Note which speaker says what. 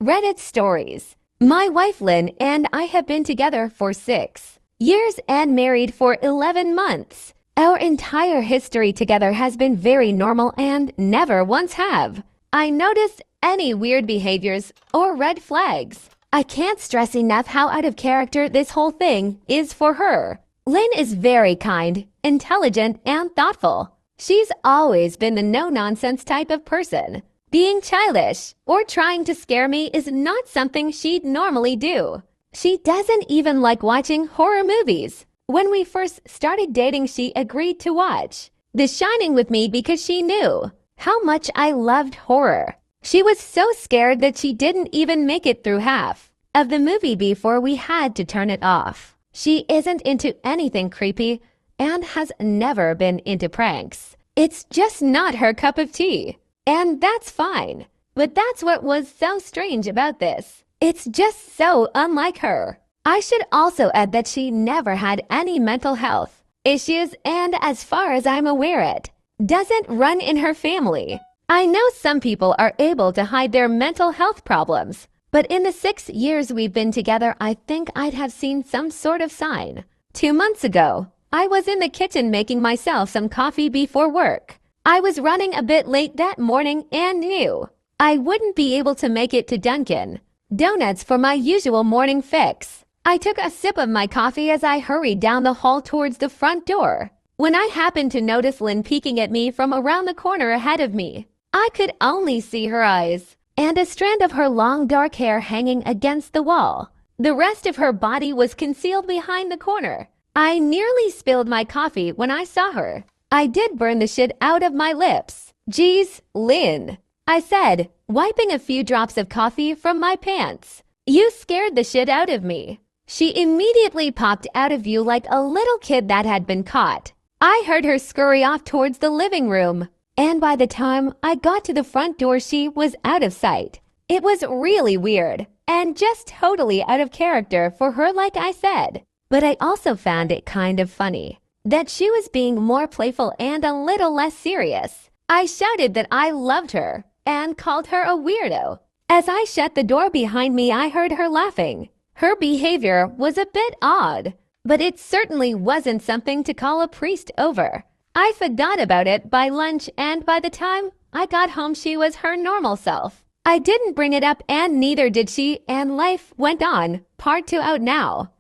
Speaker 1: Reddit stories. My wife Lynn and I have been together for 6 years and married for 11 months. Our entire history together has been very normal and never once have I noticed any weird behaviors or red flags. I can't stress enough how out of character this whole thing is for her. Lynn is very kind, intelligent, and thoughtful. She's always been the no-nonsense type of person. Being childish or trying to scare me is not something she'd normally do. She doesn't even like watching horror movies. When we first started dating, she agreed to watch The Shining with me because she knew how much I loved horror. She was so scared that she didn't even make it through half of the movie before we had to turn it off. She isn't into anything creepy and has never been into pranks. It's just not her cup of tea. And that's fine. But that's what was so strange about this. It's just so unlike her. I should also add that she never had any mental health issues, and as far as I'm aware, it doesn't run in her family. I know some people are able to hide their mental health problems, but in the 6 years we've been together, I think I'd have seen some sort of sign. 2 months ago, I was in the kitchen making myself some coffee before work. I was running a bit late that morning and knew I wouldn't be able to make it to Dunkin' Donuts for my usual morning fix. I took a sip of my coffee as I hurried down the hall towards the front door, when I happened to notice Lynn peeking at me from around the corner ahead of me. I could only see her eyes and a strand of her long dark hair hanging against the wall. The rest of her body was concealed behind the corner. I nearly spilled my coffee when I saw her. I did burn the shit out of my lips. "Geez, Lynn," I said, wiping a few drops of coffee from my pants. "You scared the shit out of me." She immediately popped out of view like a little kid that had been caught. I heard her scurry off towards the living room, and by the time I got to the front door, she was out of sight. It was really weird and just totally out of character for her, like I said. But I also found it kind of funny that she was being more playful and a little less serious. I shouted that I loved her and called her a weirdo. As I shut the door behind me, I heard her laughing. Her behavior was a bit odd, but it certainly wasn't something to call a priest over. I forgot about it by lunch, and by the time I got home, she was her normal self. I didn't bring it up, and neither did she, and life went on. Part 2 out now.